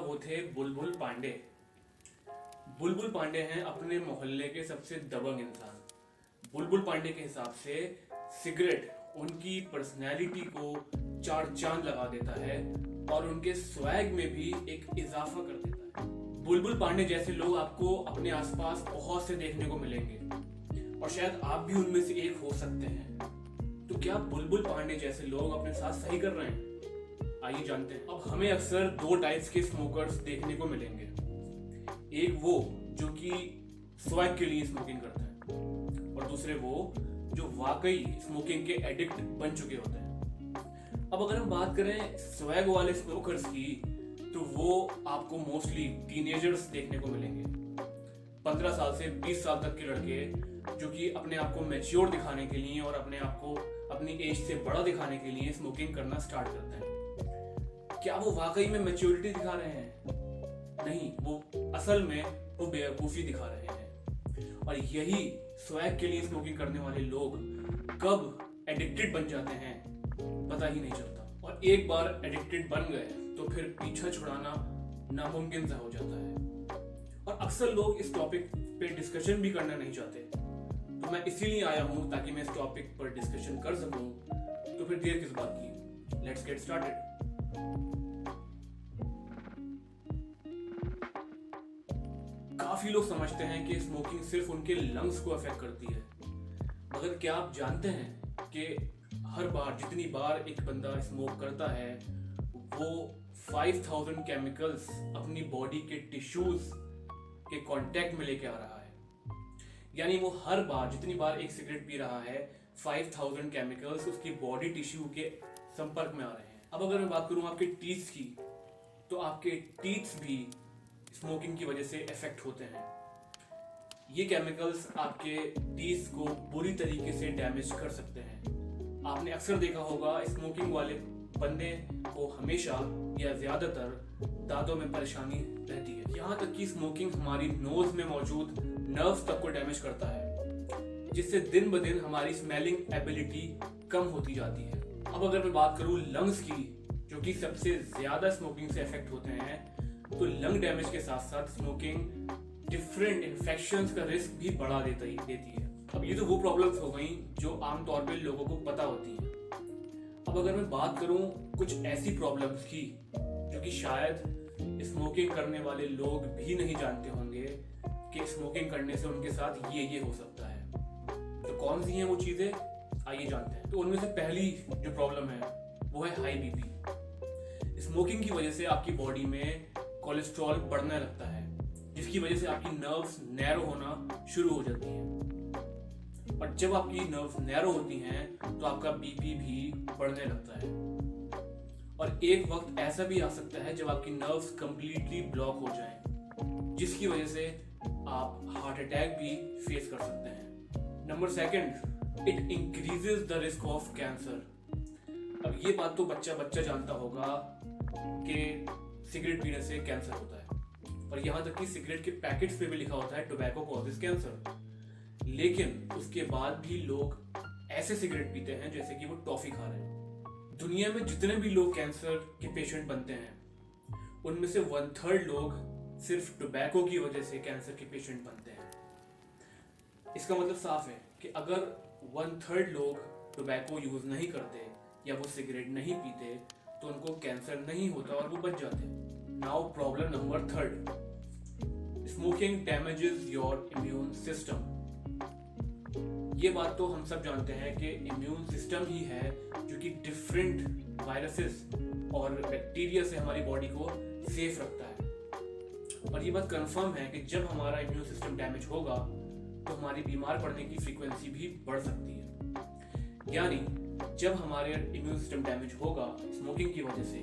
वो थे बुलबुल पांडे। बुलबुल पांडे हैं अपने मोहल्ले के सबसे दबंग इंसान। बुलबुल पांडे के हिसाब से सिगरेट उनकी पर्सनैलिटी को चार चांद लगा देता है और उनके स्वैग में भी एक इजाफा कर देता है। बुलबुल पांडे जैसे लोग आपको अपने आसपास बहुत से देखने को मिलेंगे और शायद आप भी उनमें से एक हो सकते हैं। तो क्या बुलबुल पांडे जैसे लोग अपने साथ सही कर रहे हैं? आइए जानते हैं। अब हमें अक्सर दो टाइप्स के स्मोकर्स देखने को मिलेंगे। एक वो जो कि स्वैग के लिए स्मोकिंग करते हैं और दूसरे वो जो वाकई स्मोकिंग के एडिक्ट बन चुके होते हैं। अब अगर हम बात करें स्वैग वाले स्मोकर्स की तो वो आपको मोस्टली टीनेजर्स देखने को मिलेंगे। 15 साल से 20 साल तक के लड़के जो कि अपने आप को मैच्योर दिखाने के लिए और अपने आप को अपनी एज से बड़ा दिखाने के लिए स्मोकिंग करना स्टार्ट करते हैं। क्या वो वाकई में मैच्योरिटी दिखा रहे हैं? नहीं, वो असल में वो बेवकूफी दिखा रहे हैं। और यही स्वैग के लिए स्मोकिंग करने वाले लोग कब एडिक्टेड बन जाते हैं पता ही नहीं चलता। और एक बार एडिक्टेड बन गए तो फिर पीछा छुड़ाना नामुमकिन सा हो जाता है। और अक्सर लोग इस टॉपिक पे डिस्कशन भी करना नहीं चाहते। तो मैं इसीलिए आया हूं ताकि मैं इस टॉपिक पर डिस्कशन कर सकूं। तो फिर देर किस बात की, लेट्स गेट स्टार्टेड। काफी लोग समझते हैं कि स्मोकिंग सिर्फ उनके लंग्स को अफेक्ट करती है, मगर क्या आप जानते हैं कि हर बार जितनी बार एक बंदा स्मोक करता है वो 5000 केमिकल्स अपनी बॉडी के टिश्यूज के कांटेक्ट में लेके आ रहा है। यानी वो हर बार जितनी बार एक सिगरेट पी रहा है 5000 केमिकल्स उसकी बॉडी टिश्यू के संपर्क में आ रहे हैं। अब अगर मैं बात करूं आपके टीथ की, तो आपके टीथ भी स्मोकिंग की वजह से इफेक्ट होते हैं। ये केमिकल्स आपके टीथ को बुरी तरीके से डैमेज कर सकते हैं। आपने अक्सर देखा होगा स्मोकिंग वाले बंदे को हमेशा या ज्यादातर दांतों में परेशानी रहती है। यहाँ तक कि स्मोकिंग हमारी नोज में मौजूद नर्व्स तक को डैमेज करता है, जिससे दिन ब दिन हमारी स्मेलिंग एबिलिटी कम होती जाती है। अब अगर मैं बात करूँ लंग्स की, जो कि सबसे ज्यादा स्मोकिंग से इफेक्ट होते हैं, तो लंग डैमेज के साथ साथ स्मोकिंग डिफरेंट इन्फेक्शंस का रिस्क भी बढ़ा देती है। अब ये तो वो प्रॉब्लम्स हो गई जो आमतौर पे लोगों को पता होती हैं। अब अगर मैं बात करूं कुछ ऐसी प्रॉब्लम्स की जो कि शायद स्मोकिंग करने वाले लोग भी नहीं जानते होंगे कि स्मोकिंग करने से उनके साथ ये हो सकता है, तो कौन सी हैं वो चीजें, आइए जानते हैं। तो उनमें से पहली जो प्रॉब्लम है वो है हाई बीपी। स्मोकिंग की वजह से आपकी बॉडी में कोलेस्ट्रॉल बढ़ने लगता है, जिसकी वजह से आपकी नर्व्स नैरो होना शुरू हो जाती हैं। और जब आपकी नर्व्स नैरो होती हैं तो आपका बीपी भी बढ़ने लगता है। और एक वक्त ऐसा भी आ सकता है जब आपकी नर्व्स कंप्लीटली ब्लॉक हो जाएं, जिसकी वजह से आप हार्ट अटैक भी फेस कर सकते हैं। Number second, it increases the risk of cancer. अब ये बात तो बच्चा जानता होगा कि सिगरेट पीने से कैंसर होता है, और यहाँ तक कि सिगरेट के पैकेट्स पे भी लिखा होता है टोबैको कॉजेस कैंसर। लेकिन उसके बाद भी लोग ऐसे सिगरेट पीते हैं जैसे कि वो टॉफी खा रहे हैं। दुनिया में जितने भी लोग कैंसर के पेशेंट बनते हैं उनमें से 1/3 लोग सिर्फ टोबैको की वजह से कैंसर के पेशेंट बनते हैं। इसका मतलब साफ है कि अगर 1/3 लोग टोबैको यूज नहीं करते या वो सिगरेट नहीं पीते तो उनको कैंसर नहीं होता और वो बच जाते। Now problem number 3, smoking damages your immune system. ये बात तो हम सब जानते हैं कि इम्यून सिस्टम ही है जो कि डिफरेंट वायरसेस और बैक्टीरिया से हमारी बॉडी को सेफ रखता है। और ये बात कंफर्म है कि जब हमारा इम्यून सिस्टम डैमेज होगा तो हमारी बीमार पड़ने की फ्रीक्वेंसी भी बढ़ सकती है। यानी जब हमारे इम्यून सिस्टम डैमेज होगा स्मोकिंग की वजह से,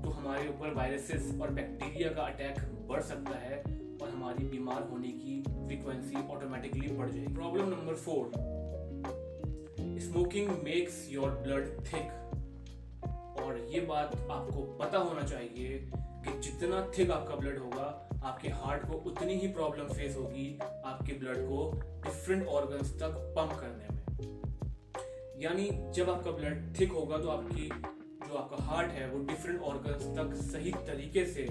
तो हमारे ऊपर वायरसेस और बैक्टीरिया का अटैक बढ़ सकता है और हमारी बीमार होने की फ्रीक्वेंसी ऑटोमेटिकली बढ़ जाएगी। Problem number 4, smoking makes your blood thick. और ये बात आपको पता होना चाहिए कि जितना थिक आपका ब्लड होगा आपके हार्ट को उतनी ही प्रॉब्लम फेस होगी आपके ब्लड को डिफरेंट ऑर्गन्स तक पंप करने में। यानी जब आपका ब्लड थिक होगा तो आपका हार्ट है वो डिफरेंट ऑर्गन्स तक सही तरीके से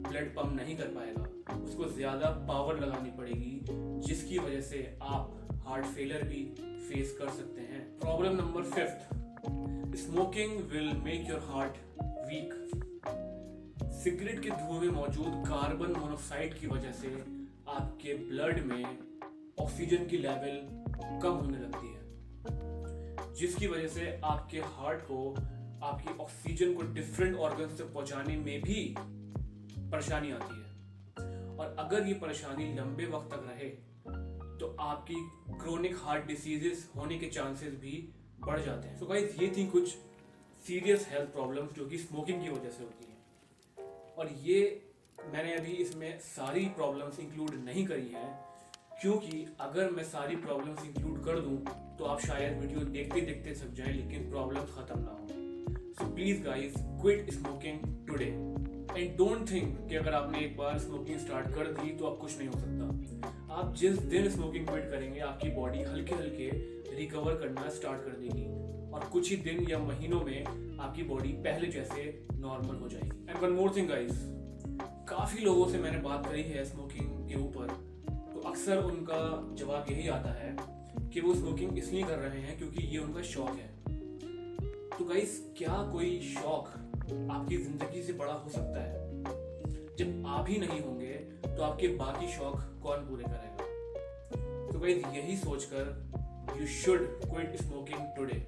ब्लड पंप नहीं कर पाएगा, उसको ज़्यादा पावर लगानी पड़ेगी, जिसकी वजह से आप हार्ट फेलियर भी फेस कर सकते हैं। Problem number 5, smoking will make your heart weak. Cigarette के धुएं में मौजूद कार्बन मोनोऑक्साइड की वजह से आपके ब्लड में ऑक्सीजन की लेवल कम होने लगती है, जिसकी वजह से आपके हार्ट को आपकी ऑक्सीजन को डिफरेंट ऑर्गन से पहुंचाने में भी परेशानी आती है। और अगर ये परेशानी लंबे वक्त तक रहे तो आपकी क्रोनिक हार्ट डिसीजेस होने के चांसेस भी बढ़ जाते हैं। सो गाइस, ये थी कुछ सीरियस हेल्थ प्रॉब्लम्स जो कि स्मोकिंग की वजह से होती हैं। और ये मैंने अभी इसमें सारी प्रॉब्लम्स इंक्लूड नहीं करी हैं, क्योंकि अगर मैं सारी प्रॉब्लम्स इंक्लूड कर दूं तो आप शायद वीडियो देखते देखते थक जाएं, लेकिन प्रॉब्लम्स खत्म ना हो। So please guys, quit smoking today and don't think कि अगर आपने एक बार स्मोकिंग स्टार्ट कर दी तो अब कुछ नहीं हो सकता। आप जिस दिन स्मोकिंग क्विट करेंगे, आपकी बॉडी हल्के हल्के रिकवर करना स्टार्ट कर देगी और कुछ ही दिन या महीनों में आपकी बॉडी पहले जैसे नॉर्मल हो जाएगी। And one more thing guys, काफी लोगों से मैंने बात करी है स्मोकिंग के ऊपर, तो अक्सर उनका जवाब यही आता है कि वो स्मोकिंग इसलिए कर रहे हैं क्योंकि ये उनका शौक है। तो गाइस, क्या कोई शौक आपकी जिंदगी से बड़ा हो सकता है? जब आप ही नहीं होंगे तो आपके बाकी शौक कौन पूरे करेगा? तो गाइस, यही सोचकर you should quit smoking today.